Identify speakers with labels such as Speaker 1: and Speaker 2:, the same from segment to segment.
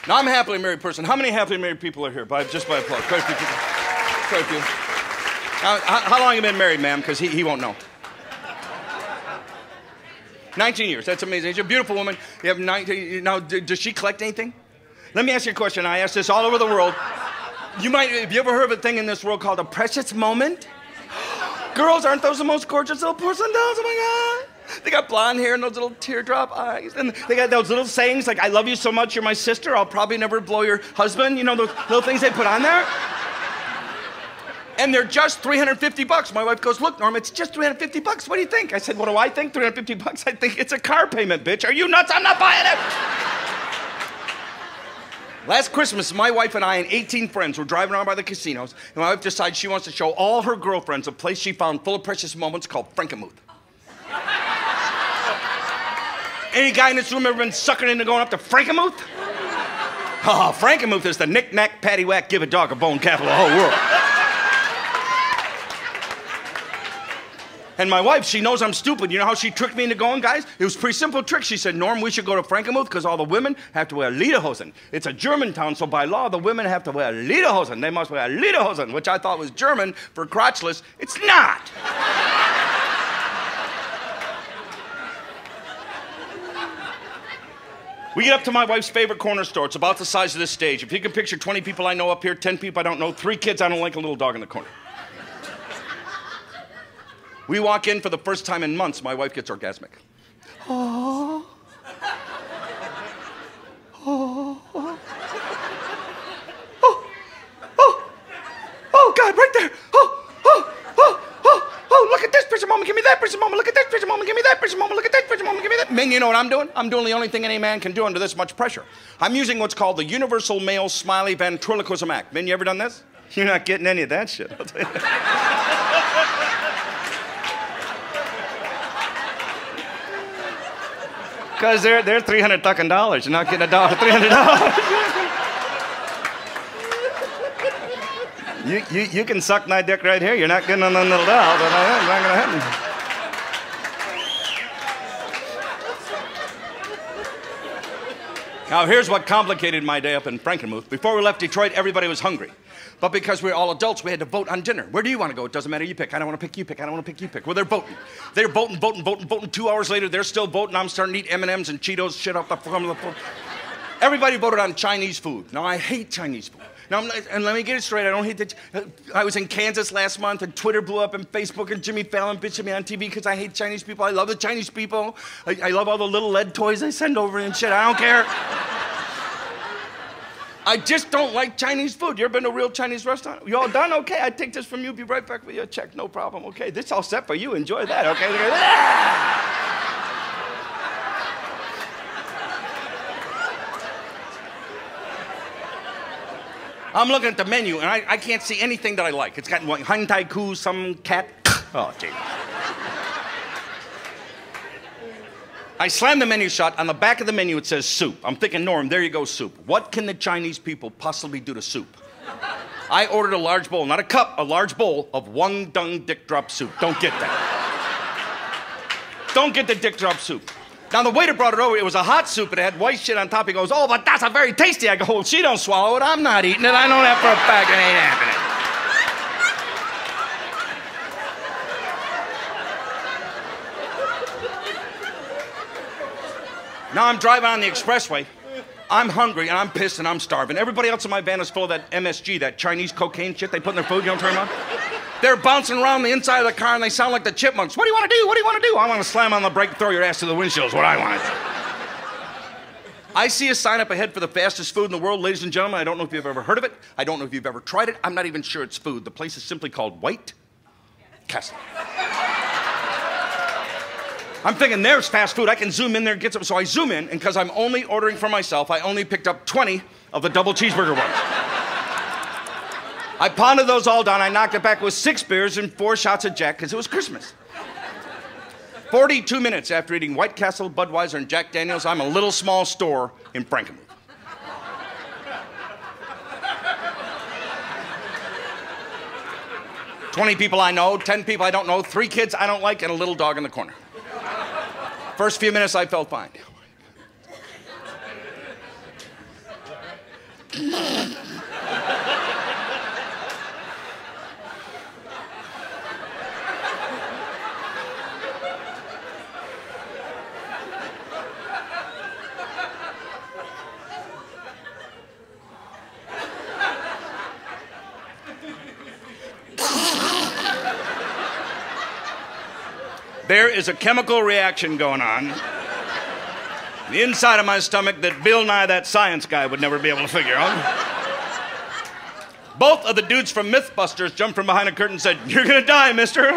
Speaker 1: Now, I'm a happily married person. How many happily married people are here? Just by applause. Quite a few people. Quite a few. How long have you been married, ma'am? Because he won't know. 19 years. That's amazing. She's a beautiful woman. You have 19. Now, does she collect anything? Let me ask you a question. I ask this all over the world. Have you ever heard of a thing in this world called a precious moment? Girls, aren't those the most gorgeous little porcelain dolls? Oh my God. They got blonde hair and those little teardrop eyes. And they got those little sayings like, I love you so much, you're my sister, I'll probably never blow your husband. You know, those little things they put on there? And they're just $350. My wife goes, look, Norm, it's just $350. What do you think? I said, what do I think? $350? I think it's a car payment, bitch. Are you nuts? I'm not buying it. Last Christmas, my wife and I and 18 friends were driving around by the casinos, and my wife decides she wants to show all her girlfriends a place she found full of precious moments called Frankenmuth. Any guy in this room ever been sucking into going up to Frankenmuth? Oh, Frankenmuth is the knick-knack, paddywhack, give a dog a bone capital of the whole world. And my wife, she knows I'm stupid. You know how she tricked me into going, guys? It was a pretty simple trick. She said, Norm, we should go to Frankenmuth because all the women have to wear lederhosen. It's a German town, so by law, the women have to wear lederhosen. They must wear lederhosen, which I thought was German for crotchless. It's not. We get up to my wife's favorite corner store. It's about the size of this stage. If you can picture 20 people I know up here, 10 people I don't know, 3 kids I don't like, a little dog in the corner. We walk in for the first time in months. My wife gets orgasmic. Oh. Oh. Oh. Oh. Oh, God, right there. Oh. Oh. Oh. Oh. Oh, look at this precious moment. Give me that precious moment. Look at this precious moment. Give me that precious moment. Look at that precious moment. Give me that. Men, you know what I'm doing? I'm doing the only thing any man can do under this much pressure. I'm using what's called the universal male smiley ventriloquism act. Men, you ever done this? You're not getting any of that shit. I'll tell you. Because they're $300 fucking. You're not getting a dollar for $300. You can suck my dick right here. You're not getting a little doll. It's not gonna happen. Now here's what complicated my day up in Frankenmuth. Before we left Detroit, everybody was hungry. But because we're all adults, we had to vote on dinner. Where do you want to go? It doesn't matter, you pick. I don't want to pick, you pick. I don't want to pick, you pick. Well, they're voting. They're voting. 2 hours later, they're still voting. I'm starting to eat M&Ms and Cheetos, shit off the front of the floor. Everybody voted on Chinese food. Now, I hate Chinese food. Now, and let me get it straight. I don't hate the... I was in Kansas last month, and Twitter blew up, and Facebook, and Jimmy Fallon bitched at me on TV because I hate Chinese people. I love the Chinese people. I love all the little lead toys they send over and shit. I don't care. I just don't like Chinese food. You ever been to a real Chinese restaurant? You all done? Okay, I take this from you. Be right back with your check. No problem. Okay, this all set for you. Enjoy that. Okay. I'm looking at the menu, and I can't see anything that I like. It's got what, Han Tai Ku, some cat. Oh, gee. I slam the menu shut. On the back of the menu, it says soup. I'm thinking, Norm, there you go, soup. What can the Chinese people possibly do to soup? I ordered a large bowl, not a cup, a large bowl of Wang Dung dick drop soup. Don't get that. Don't get the dick drop soup. Now, the waiter brought it over. It was a hot soup. It had white shit on top. He goes, oh, but that's a very tasty. I go, well, she don't swallow it. I'm not eating it. I know that for a fact. It ain't happening. Now I'm driving on the expressway. I'm hungry, and I'm pissed, and I'm starving. Everybody else in my van is full of that MSG, that Chinese cocaine shit they put in their food, you know what I'm talking about? They're bouncing around the inside of the car, and they sound like the chipmunks. What do you want to do? What do you want to do? I want to slam on the brake and throw your ass to the windshield is what I want to do. I see a sign up ahead for the fastest food in the world, ladies and gentlemen. I don't know if you've ever heard of it. I don't know if you've ever tried it. I'm not even sure it's food. The place is simply called White Castle. I'm thinking, there's fast food. I can zoom in there and get some. So I zoom in, and because I'm only ordering for myself, I only picked up 20 of the double cheeseburger ones. I pounded those all down. I knocked it back with 6 beers and 4 shots of Jack because it was Christmas. 42 minutes after eating White Castle, Budweiser, and Jack Daniels, I'm a little small store in Frankenmuth. $20 people I know, 10 people I don't know, 3 kids I don't like, and a little dog in the corner. First few minutes, I felt fine. There is a chemical reaction going on the inside of my stomach that Bill Nye, that science guy, would never be able to figure out. Both of the dudes from Mythbusters jumped from behind a curtain and said, "You're gonna die, mister."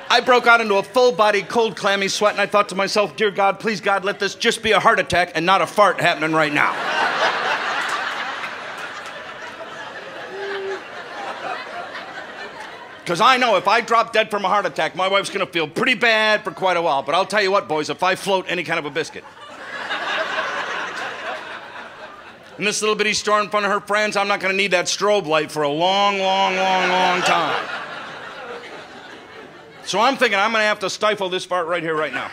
Speaker 1: I broke out into a full-body, cold, clammy sweat, and I thought to myself, "Dear God, please God, let this just be a heart attack and not a fart happening right now." Because I know if I drop dead from a heart attack, my wife's going to feel pretty bad for quite a while. But I'll tell you what, boys, if I float any kind of a biscuit. In this little bitty store in front of her friends, I'm not going to need that strobe light for a long, long, long, long time. So I'm thinking I'm going to have to stifle this fart right here, right now.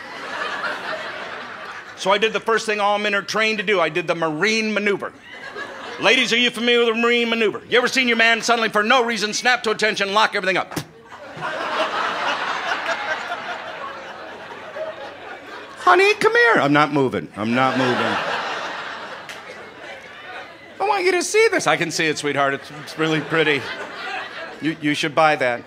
Speaker 1: So I did the first thing all men are trained to do. I did the Marine maneuver. Ladies, are you familiar with the Marine maneuver? You ever seen your man suddenly, for no reason, snap to attention, lock everything up? Honey, come here. I'm not moving. I'm not moving. I want you to see this. I can see it, sweetheart. It's really pretty. You should buy that.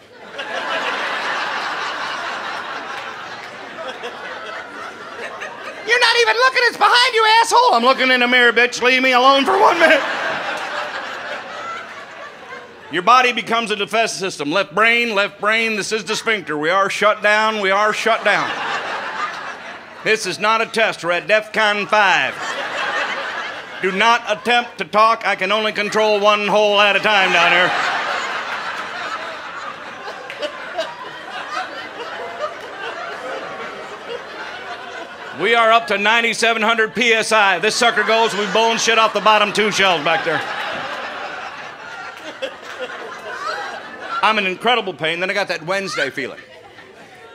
Speaker 1: You're not even looking. It's behind you, asshole. I'm looking in the mirror, bitch. Leave me alone for 1 minute. Your body becomes a defense system. Left brain, this is the sphincter. We are shut down, we are shut down. This is not a test, we're at DEFCON 5. Do not attempt to talk, I can only control one hole at a time down here. We are up to 9,700 PSI. This sucker goes, we blowing shit off the bottom 2 shelves back there. I'm in incredible pain. Then I got that Wednesday feeling,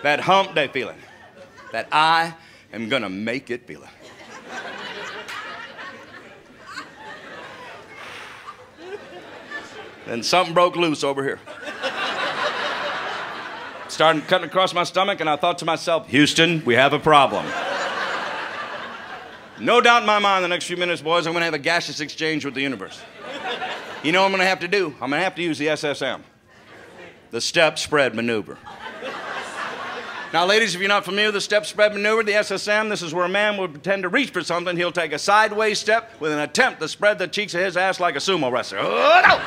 Speaker 1: that hump day feeling, that I am gonna make it feeling. Then something broke loose over here. Started cutting across my stomach, and I thought to myself, Houston, we have a problem. No doubt in my mind, the next few minutes, boys, I'm gonna have a gaseous exchange with the universe. You know what I'm gonna have to do? I'm gonna have to use the SSM. The step spread maneuver. Now, ladies, if you're not familiar with the step spread maneuver, the SSM, this is where a man would pretend to reach for something. He'll take a sideways step with an attempt to spread the cheeks of his ass like a sumo wrestler. Oh, no!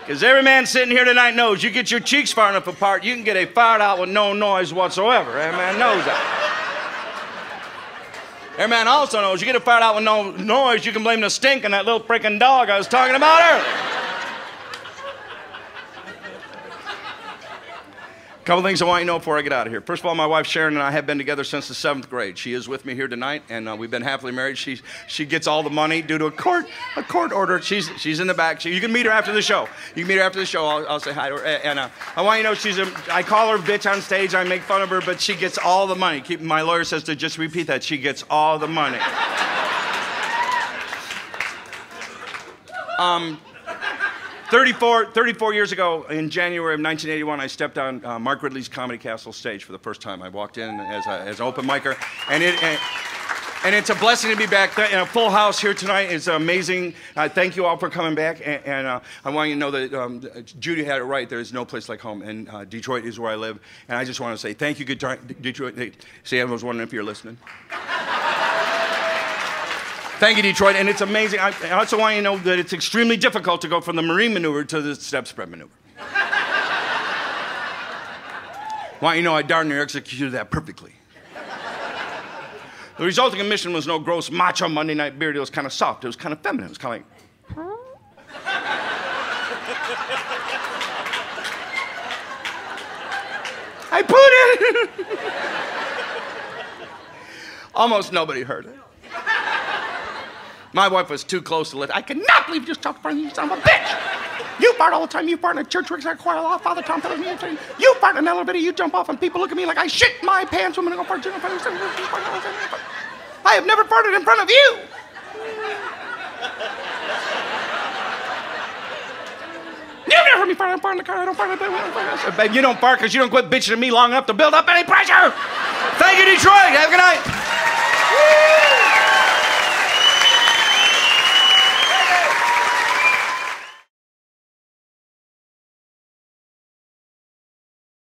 Speaker 1: Because every man sitting here tonight knows you get your cheeks far enough apart, you can get a fart out with no noise whatsoever. Every man knows that. Every man also knows you get a fart out with no noise, you can blame the stink on that little freaking dog I was talking about earlier. A couple things I want you to know before I get out of here. First of all, my wife Sharon and I have been together since the 7th grade. She is with me here tonight, and we've been happily married. She gets all the money due to a court order. She's in the back. You can meet her after the show. You can meet her after the show. I'll say hi to her. And I want you to know I call her bitch on stage. I make fun of her, but she gets all the money. My lawyer says to just repeat that. She gets all the money. 34 years ago, in January of 1981, I stepped on Mark Ridley's Comedy Castle stage for the first time. I walked in as an open micer, and it's a blessing to be back in a full house here tonight. It's amazing. Thank you all for coming back, and I want you to know that Judy had it right. There is no place like home, and Detroit is where I live, and I just want to say thank you, Detroit. Hey, see, I was wondering if you're listening. Thank you, Detroit, and it's amazing. I also want you to know that it's extremely difficult to go from the Marine maneuver to the step spread maneuver. Want you to know I darn near executed that perfectly. The resulting emission was no gross macho Monday night beard. It was kind of soft. It was kind of feminine. It was kind of like... I put it! Almost nobody heard it. My wife was too close to let. I cannot believe you just talked in front of you, son of a bitch! You fart all the time. You fart in a church, Rick's choir law, Father Tom tells me. You fart in an elevator, you jump off, and people look at me like I shit my pants. I'm gonna go fart. I have never farted in front of you. You never heard me fart in the car. I don't fart in the car. I said, babe, you don't fart because you don't quit bitching at me long enough to build up any pressure. Thank you, Detroit. Have a good night.